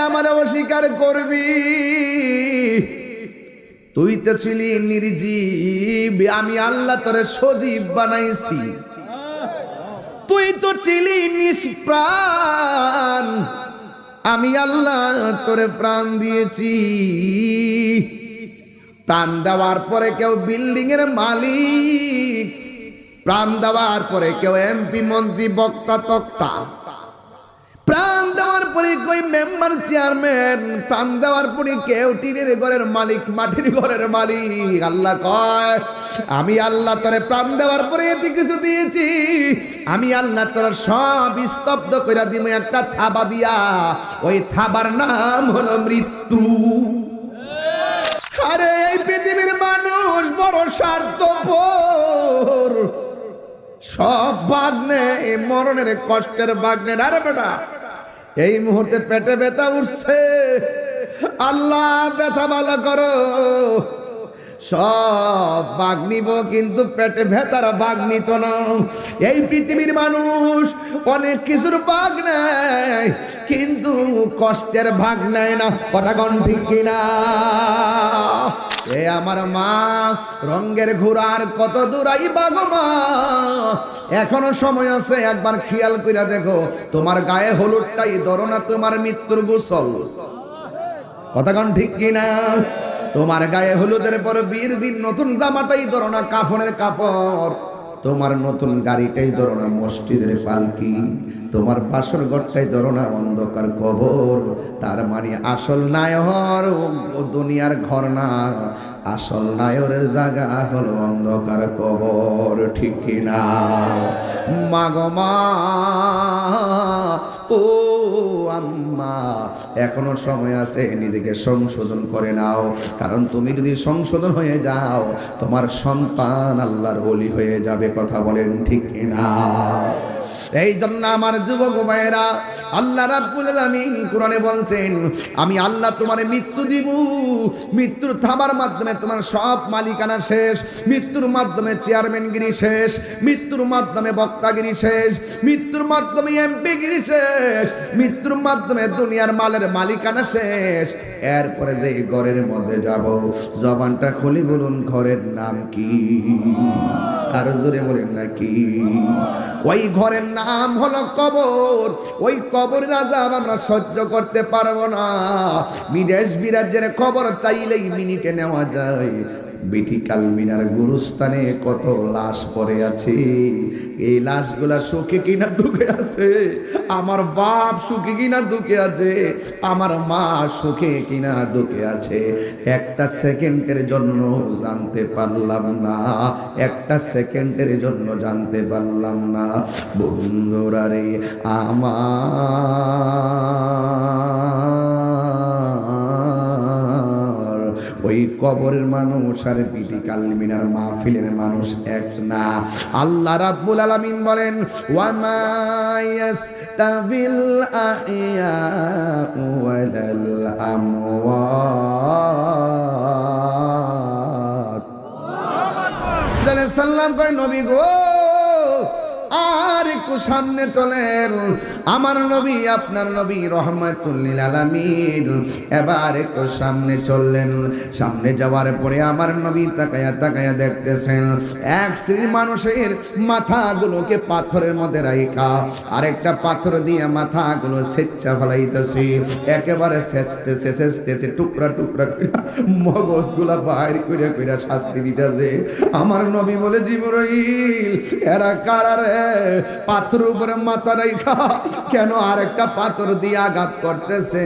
আমার অস্বীকার করবি? তুই তো ছিলি নির্জীব, আমি আল্লাহ তোরে সজীব বানাইছি। তুই তো ছিলি নিষ্প্রাণ, আমি আল্লাহ তোরে প্রাণ দিয়েছি। প্রাণ দেওয়ার পরে কেউ বিল্ডিং এর মালিক, প্রাণ দেওয়ার পরে কেউ এমপি মন্ত্রী বক্তা তক্তা, প্রাণ দেওয়ার পরে কই মেম্বার চেয়ারম্যান, প্রাণ দেওয়ার পরে কেউ টিনের ঘরের মালিক, মাটির ঘরের মালিক। আল্লাহ কয় আমি আল্লাহ তোরে প্রাণ দেওয়ার পরে এতে কিছু দিয়েছি, আমি আল্লাহ তোর সব স্তব্ধ করে দিব একটা থাবা দিয়া, ওই থাবার নাম হলো মৃত্যু। আরে এই পৃথিবীর মানুষ বড় স্বার্থপর, সব ভাগ নেয় এই মরণের কষ্টের ভাগ নেয়। আরে বেটা এই মুহূর্তে পেটে ব্যথা উঠছে, আল্লাহ ব্যথা ভালো করো, সব ভাগ নিব কিন্তু পেটে ব্যথার ভাগ নিত না। এই পৃথিবীর মানুষ অনেক কিছুর ভাগ নেয় কিন্তু কষ্টের ভাগ নেয় না। কথা কোন ঠিক কিনা? এ আমার মা, রঙের ঘোড়ার কত দূরাই বাগো মা, এখনো সময় আছে, একবার খেয়াল কইরা দেখো তোমার গায়ে হলুদটাই ধরো না তোমার মৃত্যুর গোসল। কথা কোন ঠিক কিনা? তোমার গায়ে হলুদের পর বিয়ের দিন নতুন জামাটাই ধরো না কাফনের কাপড়, তোমার নতুন গাড়িটাই ধরো না মসজিদের পালকি, তোমার বাসর ঘরটাই ধরো না অন্ধকার কবর। তার মানে আসল নায়র ও দুনিয়ার ঘর না, আসল নায়রের জায়গা হলো অন্ধকার কবর। ঠিক কিনা? মাগো মা, ও আম্মা, এখনো সময় আছে, নিজেকে সংশোধন করে নাও, কারণ তুমি যদি সংশোধন হয়ে যাও তোমার সন্তান আল্লাহর ওলি হয়ে যাবে। কথা বলেন ঠিক কিনা? এই জন্য আমার যুবক ভাইয়েরা, আল্লাহ রাব্বুল আলামিন কোরআনে বলছেন আমি আল্লাহ তোমারে মৃত্যু দিব, মৃত্যুর থাবার মাধ্যমে তোমার সব মালিকানা শেষ, মৃত্যুর মাধ্যমে চেয়ারম্যানগিরি শেষ, মৃত্যুর মাধ্যমে বক্তাগিরি শেষ, মৃত্যুর মাধ্যমে এমপিগিরি শেষ, মৃত্যুর মাধ্যমে দুনিয়ার মালের মালিকানা শেষ। এরপরে যে ঘরের মধ্যে যাব, জবানটা খুলি বলুন ঘরের নাম কি? আর জোরে বলেন নাকি? ওই ঘরের নাম হলো কবর। ওই কবরের আযাব আমরা সহ্য করতে পারবো না। বিদেশ বিরাজ্যের খবর চাইলেই মিনিটে নেওয়া যায়। বিটিকাল মিনার গুরুস্থানে কত লাশ পড়ে আছে, এই লাশগুলা সুখে কিনা দুঃখে আছে, আমার বাপ সুখে কিনা দুঃখে আছে, আমার মা সুখে কিনা দুঃখে আছে, একটা সেকেন্ডের জন্য জানতে পারলাম না, একটা সেকেন্ডের জন্য জানতে পারলাম না। বন্ধুরা রে আমার, ওই কবরের মানুষ আর বিটিকাল মিনার মাহফিলের মানুষ এক না। আল্লাহ রাব্বুল আলামিন বলেন ওয়া মা ইয়াস্তাবিল আহইয়াউ ওয়ালাল আমওয়াত। সাল্লাম কয় নবী গো আর একটু সামনে চলেন, আমার নবী আপনার নবী রহমাতুল লিল আলামিন এবার একটু সামনে চললেন। সামনে যাওয়ার পরে আমার নবী তাকায়া তাকায়া দেখতেছেন এক শ্রেণীর মানুষের মাথাগুলোকে পাথরের মধ্যে রাইখা আরেকটা পাথর দিয়ে মাথাগুলো সেচ্চা ফেলাইতেছে, একেবারে সেচতেছে সেচতেছে, টুকরা টুকরা করে মগজগুলা বাইর করে করে শাস্তি দিতেছে। আমার নবী বলে জিবরাইল এরা কারা রে, পাথর উপরে মাথা রাইখা কেন আরেকটা পাথর দিয়ে আঘাত করতেছে?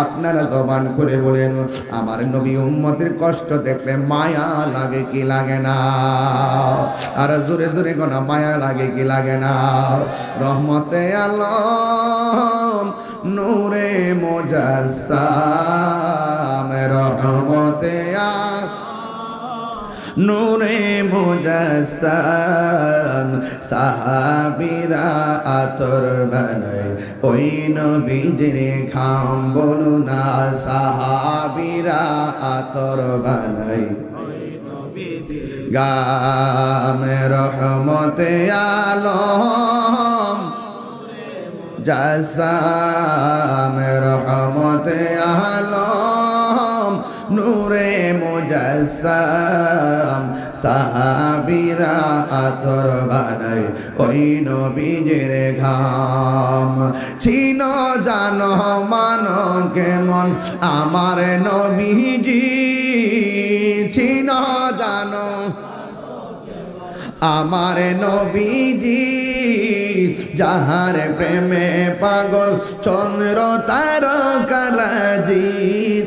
আপনারা জবান করে বলেন আমার নবী উম্মতের কষ্ট দেখলে মায়া লাগে কি লাগে না? আর জোরে জোরে গোনা মায়া লাগে কি লাগে না? রহমতে আলম নূরে মুজাসসাম, রহমতে নূরে মুজাসসাম, সাহাবীরা আতর বানায় ওই নবীজির ঘাম বলো না, সাহাবীরা আতর বানায় গাম। রহমতে আলম জাসাম রহমতে আলম নূরে মুজাসসাম সাহাবীরা আতর বানাই ওই নবীজির ঘাম চিনো জানো মানো কেমন আমার নবীজি চিনো জানো আমার নবীজি যাহার প্রেমে পাগল চন্দ্র তারকারাজি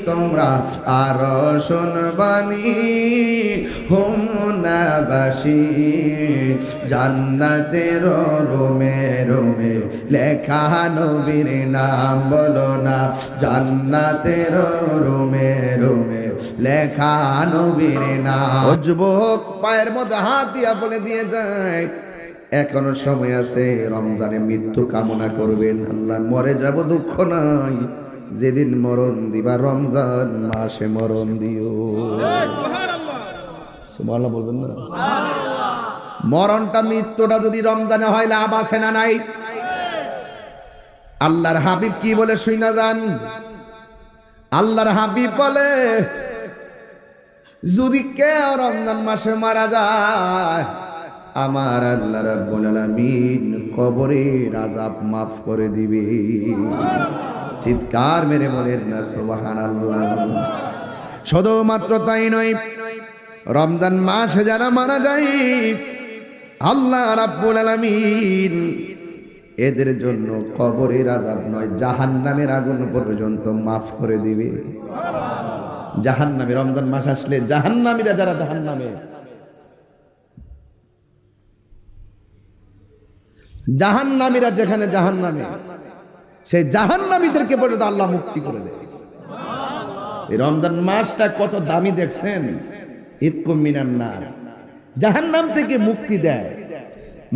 তোমরা আর শুনবানি হুমনাবাসী জান্নাতের রুমে রুমে লেখা নবীর নাম বলো না জান্নাতের রুমে রুমে লেখা নবীর নাম ও যুবক পায়ের মধ্যে হাত দিয়া বলে দিয়ে যায় এখনো সময় আছে রমজানে মৃত্যু কামনা করবেন আল্লাহ মরে যাব দুঃখ নাই যেদিন মরণ দিবা রমজান মাসে মরণ দিও সুবহানাল্লাহ বলবেন না মরণটা মৃত্যুটা যদি রমজানে হয় লাভ আছে না নাই আল্লাহর হাবিব কি বলে শুইনা যান আল্লাহর হাবিব বলে যদি কেউ রমজান মাসে মারা যায় আমার আল্লাহ রাব্বুল আলামিন কবরের আযাব maaf করে দিবে চিৎকার মেরে বলেন না সুবহানাল্লাহ শুধুমাত্র তাই নয় রমজান মাসে যারা মারা যায় আল্লাহ রাব্বুল আলামিন এদের জন্য কবরের আযাব নয় জাহান্নামের আগুন পর্যন্ত maaf করে দিবে জাহান্নামে রমজান মাস আসলে জাহান্নামীরা যারা জাহান্নামে জাহান্নামীরা যেখানে জাহান্নামে সেই জাহান্নামীদেরকে পর্যন্ত আল্লাহ মুক্তি করে দেয় এই রমজান মাসটা কত দামি দেখছেন ইতকুম মিনান নার জাহান্নাম থেকে মুক্তি দেয়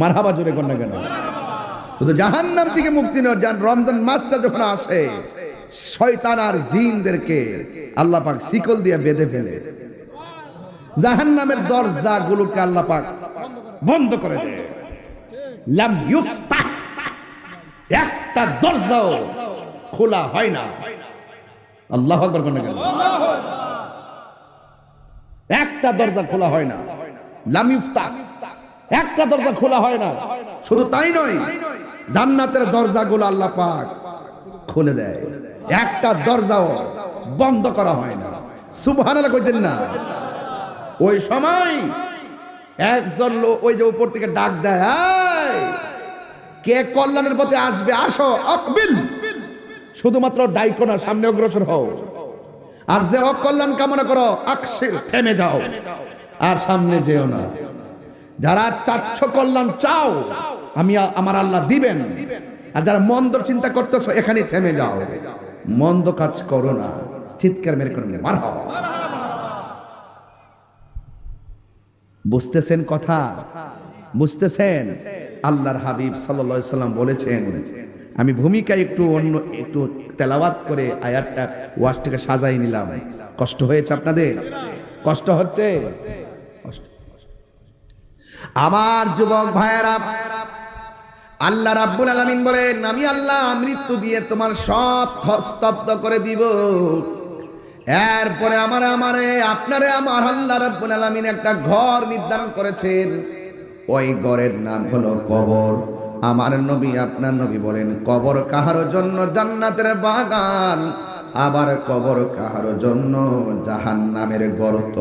মারহাবা জোরে কোন না কেন শুধু জাহান্নাম থেকে মুক্তি নয় রমজান মাসটা যখন আসে শয়তান আর জিনদেরকে আল্লাহ পাক শিকল দিয়ে বেঁধে ফেলে জাহান্নামের দরজাগুলোকে আল্লাহ পাক বন্ধ করে দেয় লাম ইফতাহ একটা দরজাও খোলা হয় না আল্লাহু আকবার কোন কেন একটা দরজা খোলা হয় না লাম ইফতাহ একটা দরজা খোলা হয় না শুধু তাই নয় জান্নাতের দরজাগুলো আল্লাহ পাক খুলে দেয় একটা দরজাও বন্ধ করা হয় না সুবহানাল্লাহ কইতেন না ওই সময় একজন লোক ওই যে উপর থেকে ডাক দেয় কে কল্যাণের পথে আসবে আসো আকবিল শুধুমাত্র ডাইকো না সামনে অগ্রসর হও আর যে অকল্যাণ কামনা করো আকসির থেমে যাও আর সামনে যেও না যারা চাচ্ছ কল্যাণ চাও আমি আমার আল্লাহ দিবেন আর যারা মন্দ চিন্তা করতেছো এখানে থেমে যাও মন্দ কাজ করো না চিৎকার মেরে করো মারহাবা বুঝতেছেন কথা বুঝতেছেন আল্লাহর হাবিব সাল্লাল্লাহু আলাইহি সাল্লাম বলেছেন আমি ভূমিকা একটু অন্য একটু তেলাওয়াত করে আয়াতটা ওয়াজটাকে সাজাই নিলাম কষ্ট হয়েছে আপনাদের কষ্ট হচ্ছে আমার যুবক ভাইয়েরা আল্লাহ রাব্বুল আলামিন বলেন আমি আল্লাহ মৃত্যু দিয়ে তোমার সব স্তব্ধ করে দিব এরপরে আপনারে আমার আল্লাহ রাব্বুল আলামিন একটা ঘর নির্ধারণ করেছেন ওই ঘরের নাম হলো কবর আমার নবী আপনার নবী বলেন কবর কাহার জন্য জান্নাতের বাগান আবার কবর কাহার জন্য জাহান্নামের গর্ত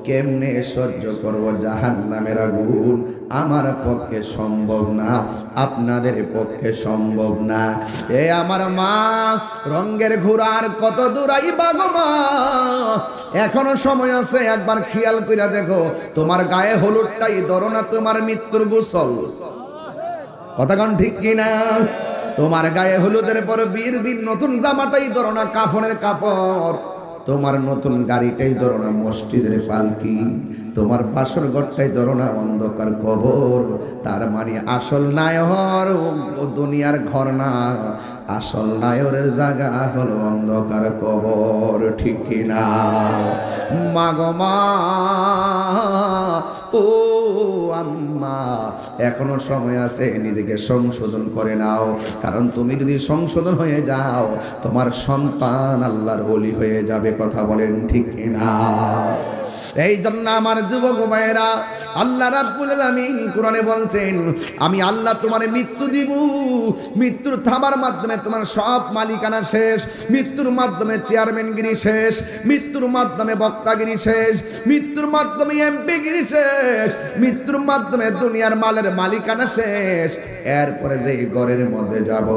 কেমনে সহ্য করব জাহান্নামের আগুন আমার পক্ষে সম্ভব না আপনাদের পক্ষে সম্ভব না এ আমার মা রঙের ঘোড়ার কত দূরাই বাগো মা এখনো সময় আছে একবার খেয়াল কইরা দেখো তোমার গায়ে হলুদটাই ধরো না তোমার মৃত্যুর গোসল কথা কোন ঠিক কিনা তোমার গায়ে হলুদের পর বিয়ের দিন নতুন জামাটাই ধরো না কাফনের কাপড় তোমার নতুন গাড়িটাই ধরো না মসজিদের পালকি তোমার বাসর ঘরটাই ধরো না অন্ধকার কবর তার মানে আসল নায়র ও দুনিয়ার ঘর না আসল নায়রের জায়গা হলো অন্ধকার কবর ঠিক কিনা মাগো মা ও আম্মা, এখনো সময় আছে, নিজেকে সংশোধন করে নাও। কারণ তুমি যদি সংশোধন হয়ে যাও, তোমার সন্তান আল্লাহর ওলি হয়ে যাবে। কথা বলেন ঠিক কিনা? এই জন্য আমার যুবক ভাইয়েরা, আল্লাহ রাব্বুল আলামিন কোরআনে বলছেন, আমি আল্লাহ তোমারে মৃত্যু দিব। মৃত্যুর থামার মাধ্যমে তোমার সব মালিকানা শেষ, মৃত্যুর মাধ্যমে চেয়ারম্যানগিরি শেষ, মৃত্যুর মাধ্যমে বক্তাগিরি শেষ, মৃত্যুর মাধ্যমে এমপিগিরি শেষ, মৃত্যুর মাধ্যমে দুনিয়ার মালের মালিকানা শেষ। এরপরে যে ঘরের মধ্যে যাব,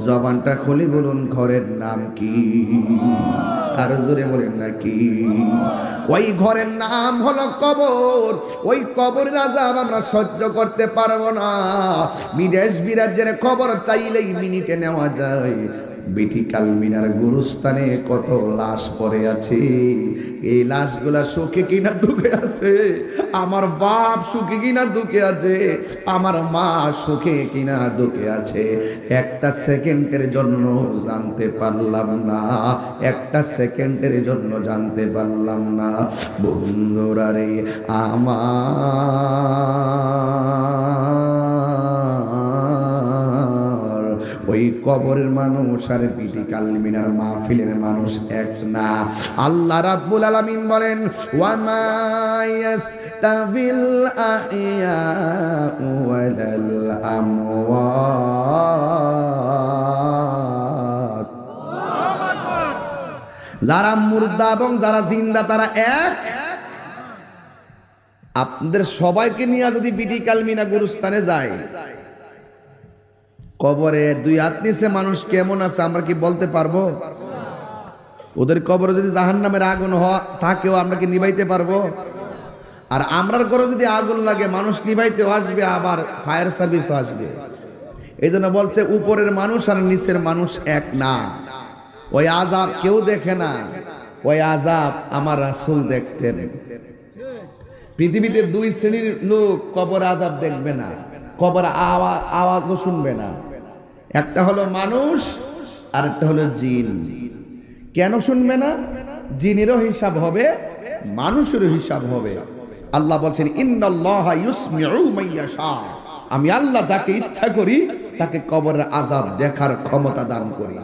জবানটা খুলে বলুন, ঘরের নাম কি? আর জোরে বলেন না কি? ওই ঘরের নাম হলো কবর। ওই কবরের আযাব আমরা সহ্য করতে পারবো না। বিদেশ বিরাজ্যের খবর চাইলেই মিনিটে নেওয়া যায়। বিটিকাল মিনার গুরুস্থানে কত লাশ পড়ে আছে। এই লাশগুলা সুখে কিনা দুঃখে আছে, আমার বাপ সুখে কিনা দুঃখে আছে, আমার মা সুখে কিনা দুঃখে আছে। একটা সেকেন্ডের জন্য জানতে পারলাম না, একটা সেকেন্ডের জন্য জানতে পারলাম না। বন্ধুরা রে আমার, ওই কবরের মানুষ আর বিটিকাল মিনার মাহফিলের মানুষ এক না। আল্লাহ রাব্বুল আলামিন বলেন, ওয়া মা ইয়াস্তাবিল আহইয়াউ ওয়ালাল আমওয়াত। যারা মুর্দা এবং যারা জিন্দা তারা এক। আপনাদের সবাইকে নিয়ে যদি বিটিকাল মিনা গুরুস্থানে যায়, কবরে দুই হাত নিচে মানুষ কেমন আছে আমরা কি বলতে পারবো? ওদের কবরে যদি জাহান্নামের আগুন থাকেও আমরা কি নিভাইতে পারবো? আর আমরার ঘরে যদি আগুন লাগে, মানুষ নিভাইতেও আসবে, আবার ফায়ার সার্ভিসও আসবে। এই জন্য বলছে উপরের মানুষ আর নিচের মানুষ এক না। ওই আযাব কেউ দেখে না, ওই আযাব আমার রাসূল দেখতেন। পৃথিবীতে দুই শ্রেণীর লোক কবর আযাব দেখবে না, কবর আওয়াজও শুনবে না। একটা হলো মানুষ আর একটা হলো জিন। কেন শুনবে না? জিনেরও হিসাব হবে, মানুষেরও হিসাব হবে। আল্লাহ বলছেন, ইন্নাল্লাহা ইউসমিউ মান ইয়াশা, আমি আল্লাহ যাকে ইচ্ছা করি তাকে কবরের আযাব দেখার ক্ষমতা দান করি।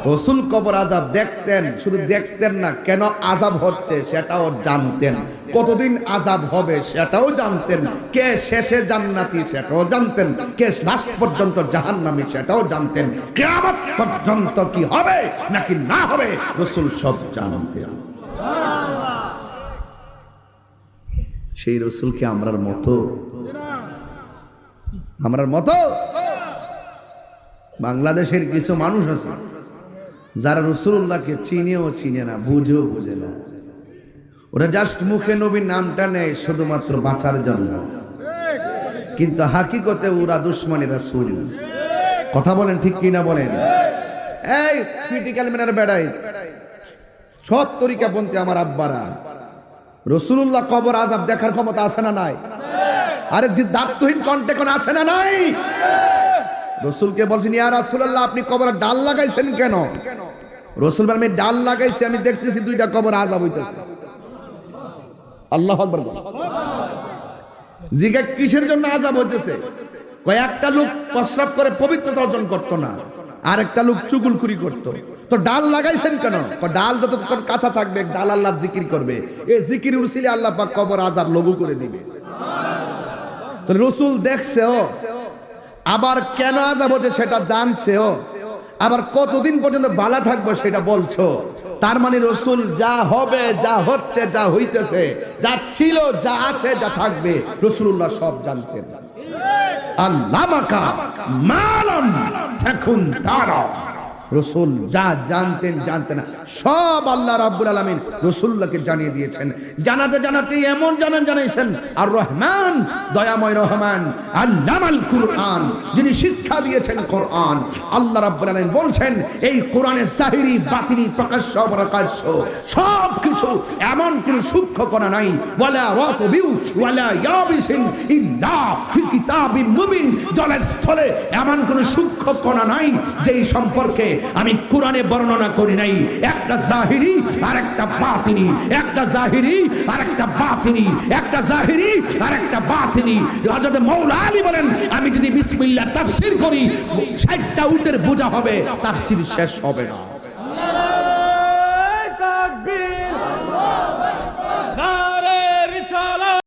রাসূল কবর আযাব দেখতেন, শুধু দেখতেন না, কেন আযাব হচ্ছে সেটাও জানতেন, কতদিন আযাব হবে সেটাও জানতেন, কে শেষে জান্নাতি সেটাও জানতেন, কে লাস্ট পর্যন্ত জাহান্নামী সেটাও জানতেন, কিয়ামত পর্যন্ত কি হবে নাকি না হবে রাসূল সব জানতেন। সেই রাসূল কি আমরার মতো? আমরার মতো? বাংলাদেশের কিছু মানুষ আছে যারা রাসূলুল্লাহকে চিনেও চিনে না, বুঝেও বুঝে না। ওরা জাস্ট মুখে নবীর নামটা নেয় শুধুমাত্র বাঁচার জন্য, কিন্তু হাকিকতে ওরা দুশমনে রাসূল। কথা বলেন ঠিক কিনা বলেন? এই ক্রিটিক্যাল মিনার বেড়াই সব তরিকাপন্থী আমার আব্বারা, রাসূলুল্লাহ কবর আযাব দেখার ক্ষমতা আছে না নাই? আরে দায়িত্বহীন কণ্ঠে কোন আছে না নাই? রাসূলকে বলছেন, ইয়া রাসূলুল্লাহ আপনি কবরে ডাল লাগাইছেন কেন? রাসূল বলেন, আমি ডাল লাগাইছি, আমি দেখতেছি দুইটা কবর আযাব হইতেছে। আল্লাহু আকবার। জিজ্ঞাসা কিসের জন্য আযাব হইতেছে? কয়েকটা লোক প্রস্রাব করে পবিত্রতা অর্জন করতো না, আর একটা লোক চুগলখুরি করতো। তো ডাল লাগাইছেন কেন? ডাল যতক্ষণ কাঁচা থাকবে ডাল আল্লাহর জিকির করবে, এই জিকির উসিলে আল্লাহ পাক কবর আযাব লঘু করে দিবে। তো রাসূল দেখছেও, আবার কেন আযাব হচ্ছে সেটা জানছেও, আবার কতদিন পর্যন্ত বালা থাকবো সেটা বলছো। তার মানে রাসূল যা হবে, যা হচ্ছে, যা হইতেছে, যা ছিল, যা আছে, যা থাকবে, রাসূলুল্লাহ সব জানতেন। আল্লামাকা মালাম তাকুন তারা, রাসূল যা জানতেন না সব আল্লাহ রাব্বুল আলামিন রাসূলুল্লাহকে জানিয়ে দিয়েছেন। জানাতে জানাতে এমন জানাইছেন, আর রহমান দয়াময় রহমান আল্লামাল কুরআন, যিনি শিক্ষা দিয়েছেন কোরআন। আল্লাহ রাব্বুল আলামিন বলছেন, এই কোরআনের জাহিরি বাতিনি প্রকাশ্য অপ্রকাশ্য সব কিছু, এমন কোন সূক্ষ্ম কণা নাই। ওয়ালা রাতবিউ ওয়ালা ইয়াবিসিন ইল্লা ফি কিতাবিম মুবিন, জলস্থলে এমন কোন সূক্ষ্ম কণা নাই যেই সম্পর্কে আমি কোরআনে বর্ণনা করি নাই। একটা জাহিরি আর একটা বাতিনি, একটা জাহিরি আর একটা বাতিনি, একটা জাহিরি আর একটা বাতিনি। হযরত মাওলা আলী বলেন, আমি যদি বিসমিল্লাহ তাফসীর করি 60টা উটের বোঝা হবে, তাফসীর শেষ হবে না।